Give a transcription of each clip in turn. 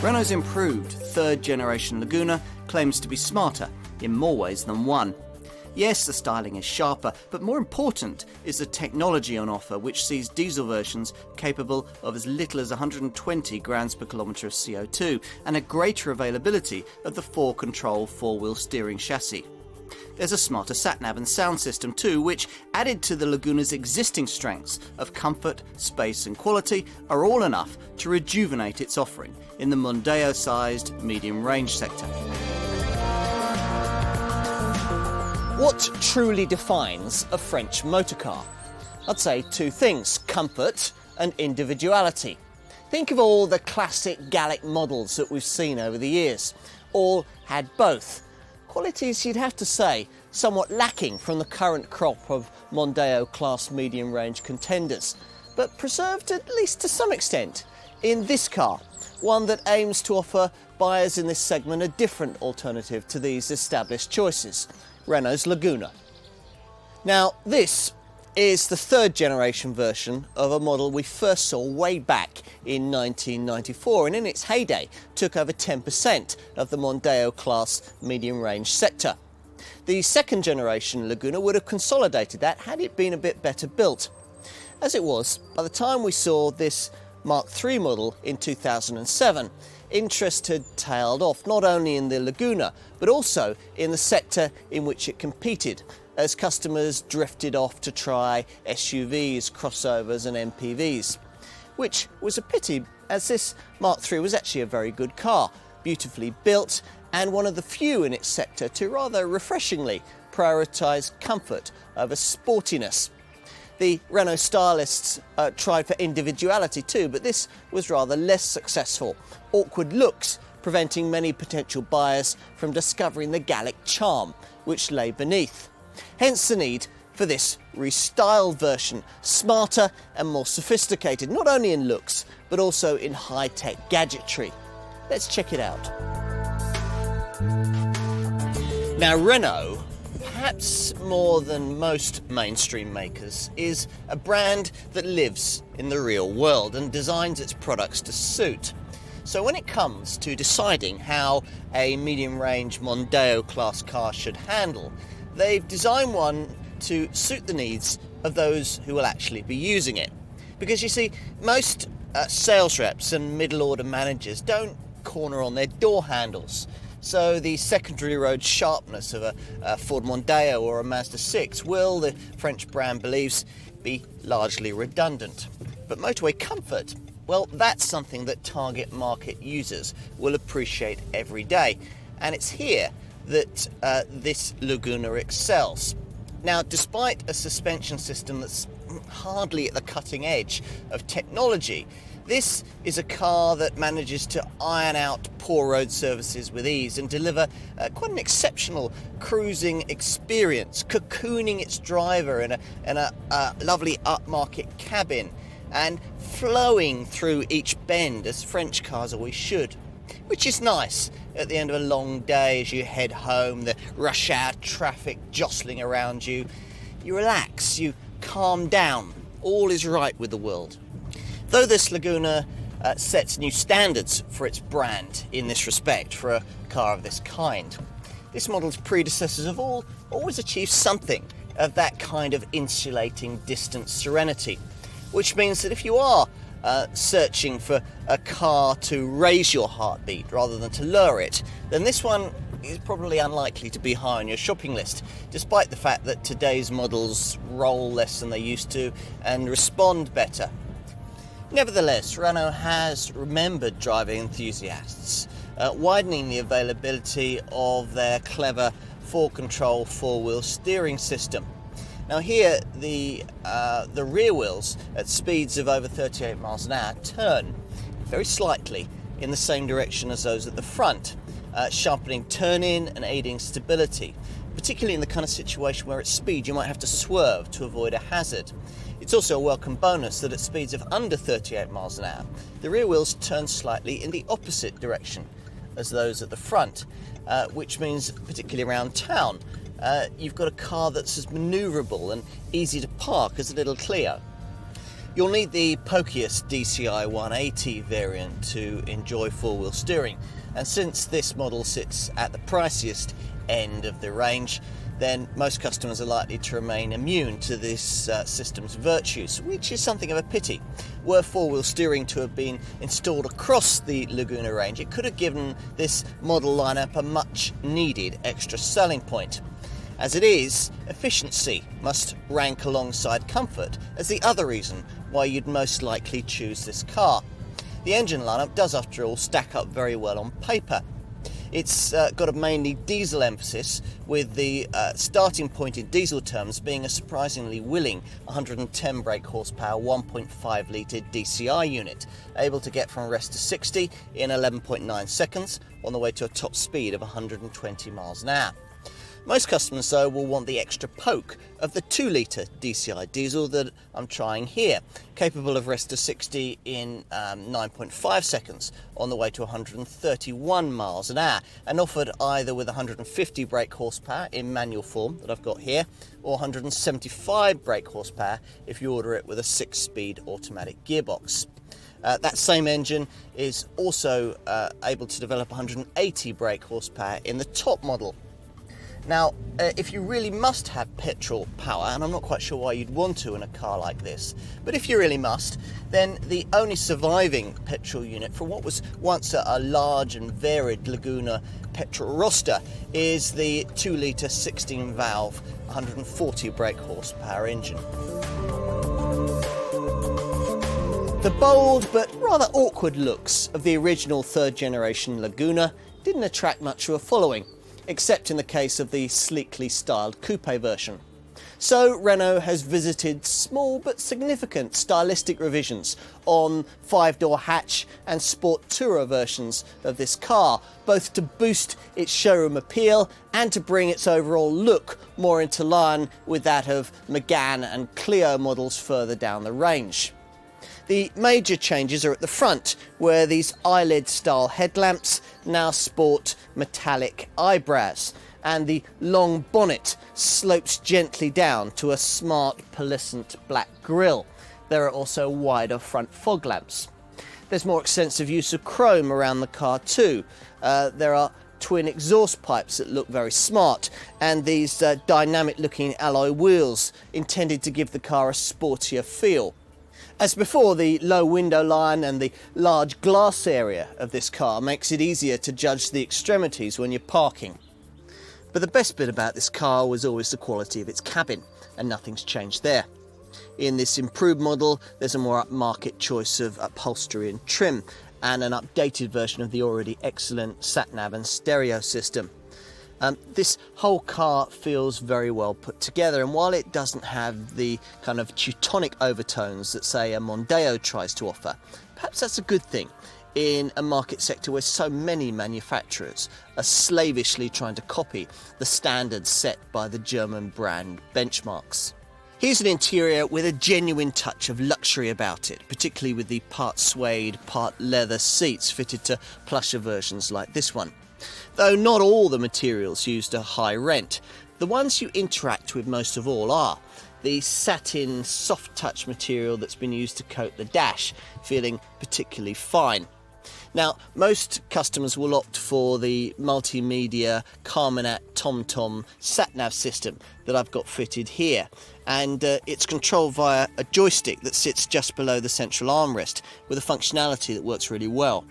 Renault's improved third-generation Laguna claims to be smarter in more ways than one. Yes, the styling is sharper, but more important is the technology on offer, which sees diesel versions capable of as little as 120 grams per kilometre of CO2 and a greater availability of the 4Control four-wheel steering chassis. There's a smarter sat-nav and sound system too, which, added to the Laguna's existing strengths of comfort, space and quality, are all enough to rejuvenate its offering in the Mondeo-sized medium-range sector. What truly defines a French motor car? I'd say two things: comfort and individuality. Think of all the classic Gallic models that we've seen over the years. All had both. Qualities, you'd have to say, somewhat lacking from the current crop of Mondeo class medium range contenders, but preserved at least to some extent in this car, one that aims to offer buyers in this segment a different alternative to these established choices: Renault's Laguna. Now, this is the third generation version of a model we first saw way back in 1994, and in its heyday took over 10% of the Mondeo class medium range sector. The second generation Laguna would have consolidated that had it been a bit better built. As it was, by the time we saw this Mark III model in 2007, interest had tailed off, not only in the Laguna, but also in the sector in which it competed, as customers drifted off to try SUVs, crossovers and MPVs. Which was a pity, as this Mark III was actually a very good car, beautifully built, and one of the few in its sector to rather refreshingly prioritise comfort over sportiness. The Renault stylists tried for individuality too, but this was rather less successful. Awkward looks preventing many potential buyers from discovering the Gallic charm which lay beneath. Hence the need for this restyled version, smarter and more sophisticated, not only in looks, but also in high-tech gadgetry. Let's check it out. Now, Renault, perhaps more than most mainstream makers, is a brand that lives in the real world and designs its products to suit. So when it comes to deciding how a medium-range Mondeo class car should handle, they've designed one to suit the needs of those who will actually be using it. Because you see, most sales reps and middle-order managers don't corner on their door handles. So the secondary road sharpness of a Ford Mondeo or a Mazda 6 will, the French brand believes, be largely redundant. But motorway comfort, well, that's something that target market users will appreciate every day. And it's here that this Laguna excels. Now, despite a suspension system that's hardly at the cutting edge of technology, this is a car that manages to iron out poor road surfaces with ease and deliver quite an exceptional cruising experience, cocooning its driver in a lovely upmarket cabin and flowing through each bend as French cars always should. Which is nice at the end of a long day as you head home, the rush hour traffic jostling around you. You relax, you calm down, all is right with the world. Though this Laguna sets new standards for its brand in this respect for a car of this kind, this model's predecessors have always achieved something of that kind of insulating distant serenity, which means that if you are searching for a car to raise your heartbeat rather than to lower it, then this one is probably unlikely to be high on your shopping list, despite the fact that today's models roll less than they used to and respond better. Nevertheless, Renault has remembered driving enthusiasts, widening the availability of their clever 4Control four-wheel steering system. Now here, the rear wheels at speeds of over 38 miles an hour turn very slightly in the same direction as those at the front, sharpening turn-in and aiding stability, particularly in the kind of situation where at speed you might have to swerve to avoid a hazard. It's also a welcome bonus that at speeds of under 38 miles an hour, the rear wheels turn slightly in the opposite direction as those at the front, which means, particularly around town, you've got a car that's as manoeuvrable and easy to park as a little Clio. You'll need the pokiest DCI 180 variant to enjoy four-wheel steering, and since this model sits at the priciest end of the range, then most customers are likely to remain immune to this system's virtues, which is something of a pity. Were four-wheel steering to have been installed across the Laguna range, it could have given this model lineup a much needed extra selling point. As it is, efficiency must rank alongside comfort as the other reason why you'd most likely choose this car. The engine lineup does, after all, stack up very well on paper. It's got a mainly diesel emphasis, with the starting point in diesel terms being a surprisingly willing 110 brake horsepower 1.5 litre DCI unit, able to get from rest to 60 in 11.9 seconds on the way to a top speed of 120 miles an hour. Most customers, though, will want the extra poke of the 2-litre DCI diesel that I'm trying here, capable of rest to 60 in 9.5 seconds on the way to 131 miles an hour, and offered either with 150 brake horsepower in manual form that I've got here, or 175 brake horsepower if you order it with a 6-speed automatic gearbox. That same engine is also able to develop 180 brake horsepower in the top model. Now, if you really must have petrol power, and I'm not quite sure why you'd want to in a car like this, but if you really must, then the only surviving petrol unit for what was once a large and varied Laguna petrol roster is the 2-litre 16-valve 140 brake horsepower engine. The bold but rather awkward looks of the original third-generation Laguna didn't attract much of a following, except in the case of the sleekly styled coupe version. So Renault has visited small but significant stylistic revisions on 5-door hatch and sport tourer versions of this car, both to boost its showroom appeal and to bring its overall look more into line with that of Megane and Clio models further down the range. The major changes are at the front, where these eyelid-style headlamps now sport metallic eyebrows, and the long bonnet slopes gently down to a smart, pearlescent black grille. There are also wider front fog lamps. There's more extensive use of chrome around the car too. There are twin exhaust pipes that look very smart, and these dynamic-looking alloy wheels intended to give the car a sportier feel. As before, the low window line and the large glass area of this car makes it easier to judge the extremities when you're parking. But the best bit about this car was always the quality of its cabin, and nothing's changed there. In this improved model, there's a more upmarket choice of upholstery and trim, and an updated version of the already excellent sat-nav and stereo system. This whole car feels very well put together, and while it doesn't have the kind of Teutonic overtones that, say, a Mondeo tries to offer, perhaps that's a good thing in a market sector where so many manufacturers are slavishly trying to copy the standards set by the German brand benchmarks. Here's an interior with a genuine touch of luxury about it, particularly with the part suede, part leather seats fitted to plusher versions like this one. Though not all the materials used are high rent, the ones you interact with most of all are the satin soft touch material that's been used to coat the dash, feeling particularly fine. Now, most customers will opt for the multimedia Carminat TomTom sat-nav system that I've got fitted here, and it's controlled via a joystick that sits just below the central armrest with a functionality that works really well.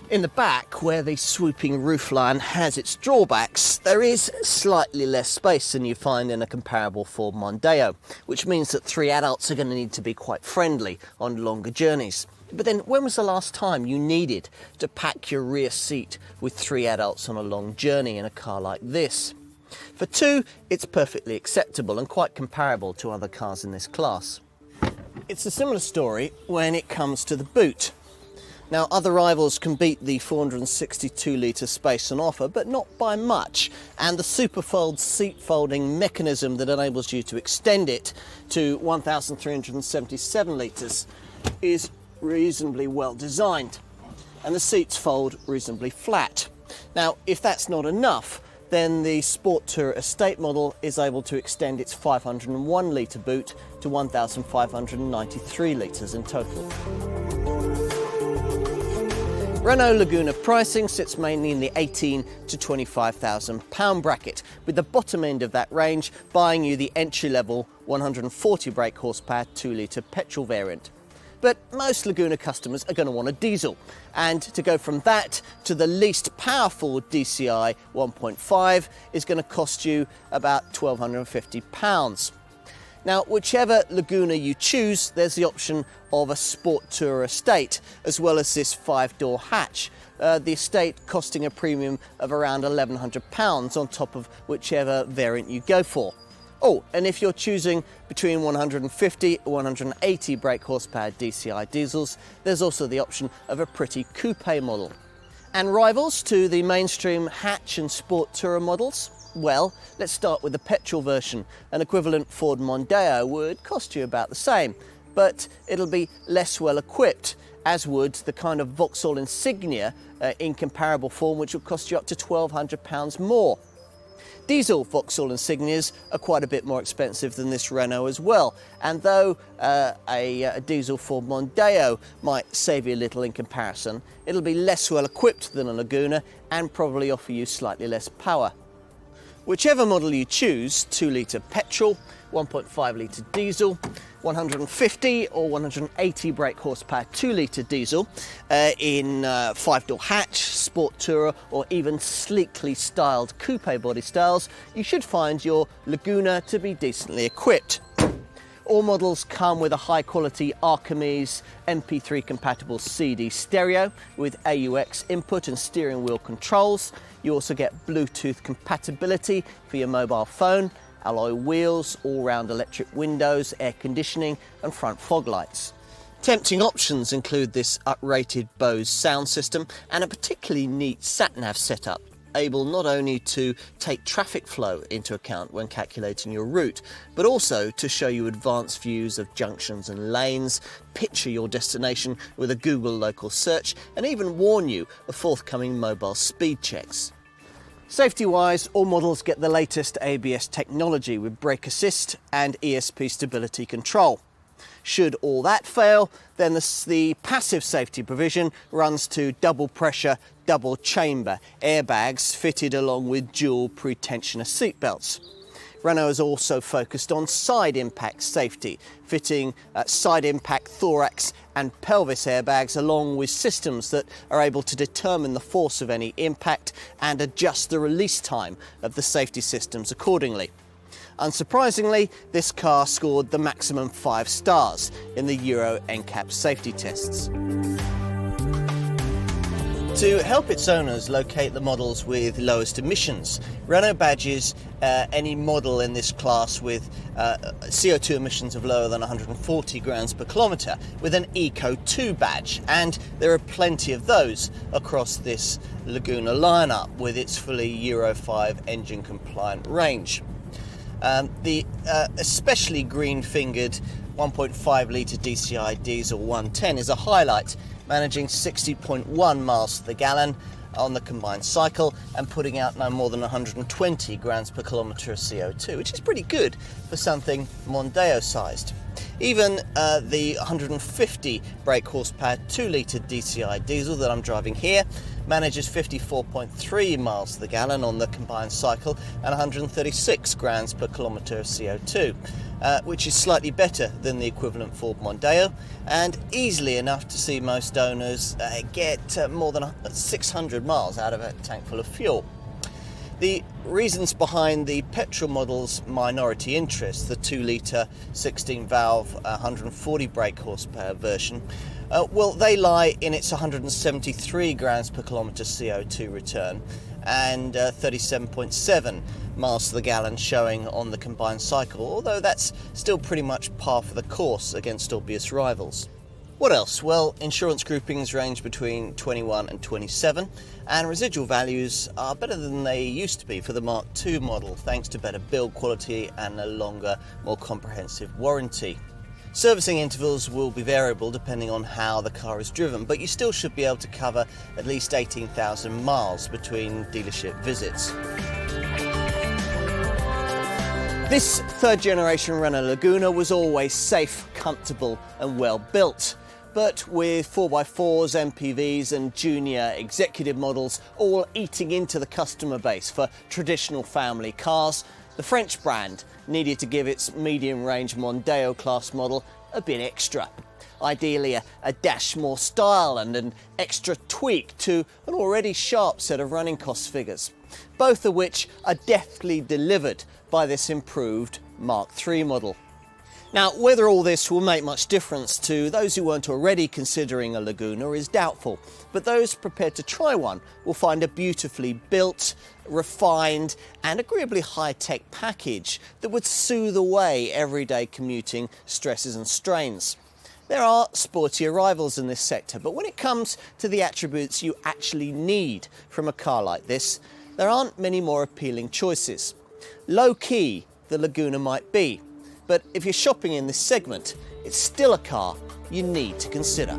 In the back, where the swooping roofline has its drawbacks, there is slightly less space than you find in a comparable Ford Mondeo, which means that 3 adults are going to need to be quite friendly on longer journeys. But then, when was the last time you needed to pack your rear seat with 3 adults on a long journey in a car like this? For 2, it's perfectly acceptable and quite comparable to other cars in this class. It's a similar story when it comes to the boot. Now, other rivals can beat the 462-litre space on offer, but not by much, and the Superfold seat folding mechanism that enables you to extend it to 1,377 litres is reasonably well designed, and the seats fold reasonably flat. Now, if that's not enough, then the Sport Tourer Estate model is able to extend its 501 litre boot to 1,593 litres in total. Renault Laguna pricing sits mainly in the £18,000 to £25,000 bracket, with the bottom end of that range buying you the entry-level 140 brake horsepower 2-litre petrol variant. But most Laguna customers are going to want a diesel, and to go from that to the least powerful DCI 1.5 is going to cost you about £1,250. Now, whichever Laguna you choose, there's the option of a Sport Tourer Estate, as well as this 5-door hatch. The Estate costing a premium of around £1,100 on top of whichever variant you go for. Oh, and if you're choosing between 150 or 180 brake horsepower DCI diesels, there's also the option of a pretty coupe model. And rivals to the mainstream hatch and Sport Tourer models? Well, let's start with the petrol version. An equivalent Ford Mondeo would cost you about the same, but it'll be less well equipped, as would the kind of Vauxhall Insignia in comparable form, which will cost you up to £1,200 more. Diesel Vauxhall Insignias are quite a bit more expensive than this Renault as well, and though a diesel Ford Mondeo might save you a little in comparison, it'll be less well equipped than a Laguna and probably offer you slightly less power. Whichever model you choose, 2-litre petrol, 1.5 litre diesel, 150 or 180 brake horsepower 2-litre diesel in 5-door hatch, Sport Tourer or even sleekly styled coupe body styles, you should find your Laguna to be decently equipped. All models come with a high-quality Archimedes MP3 compatible CD stereo with AUX input and steering wheel controls. You also get Bluetooth compatibility for your mobile phone, alloy wheels, all-round electric windows, air conditioning and front fog lights. Tempting options include this uprated Bose sound system and a particularly neat sat-nav setup, able not only to take traffic flow into account when calculating your route, but also to show you advanced views of junctions and lanes, picture your destination with a Google local search, and even warn you of forthcoming mobile speed checks. Safety-wise, all models get the latest ABS technology with brake assist and ESP stability control. Should all that fail, then the passive safety provision runs to double pressure, double chamber airbags fitted along with dual pre-tensioner seatbelts. Renault is also focused on side impact safety, fitting side impact thorax and pelvis airbags along with systems that are able to determine the force of any impact and adjust the release time of the safety systems accordingly. Unsurprisingly, this car scored the maximum 5 stars in the Euro NCAP safety tests. To help its owners locate the models with lowest emissions, Renault badges any model in this class with CO2 emissions of lower than 140 grams per kilometre with an Eco 2 badge, and there are plenty of those across this Laguna lineup with its fully Euro 5 engine compliant range. The especially green-fingered 1.5 litre DCI diesel 110 is a highlight, managing 60.1 miles to the gallon on the combined cycle and putting out no more than 120 grams per kilometre of CO2, which is pretty good for something Mondeo sized. Even the 150 brake horsepower 2-litre DCI diesel that I'm driving here manages 54.3 miles to the gallon on the combined cycle and 136 grams per kilometre of CO2, which is slightly better than the equivalent Ford Mondeo and easily enough to see most owners get more than 600 miles out of a tank full of fuel. The reasons behind the petrol model's minority interest, the 2-litre 16-valve 140 brake horsepower version, well, they lie in its 173 grams per kilometre CO2 return and 37.7 miles to the gallon showing on the combined cycle, although that's still pretty much par for the course against obvious rivals. What else? Well, insurance groupings range between 21 and 27, and residual values are better than they used to be for the Mark II model, thanks to better build quality and a longer, more comprehensive warranty. Servicing intervals will be variable depending on how the car is driven, but you still should be able to cover at least 18,000 miles between dealership visits. This third generation Renault Laguna was always safe, comfortable and well built. But with 4x4s, MPVs and junior executive models all eating into the customer base for traditional family cars, the French brand needed to give its medium-range Mondeo class model a bit extra. Ideally a dash more style and an extra tweak to an already sharp set of running cost figures, both of which are deftly delivered by this improved Mark III model. Now, whether all this will make much difference to those who weren't already considering a Laguna is doubtful, but those prepared to try one will find a beautifully built, refined and agreeably high-tech package that would soothe away everyday commuting stresses and strains. There are sportier rivals in this sector, but when it comes to the attributes you actually need from a car like this, there aren't many more appealing choices. Low-key, the Laguna might be, but if you're shopping in this segment, it's still a car you need to consider.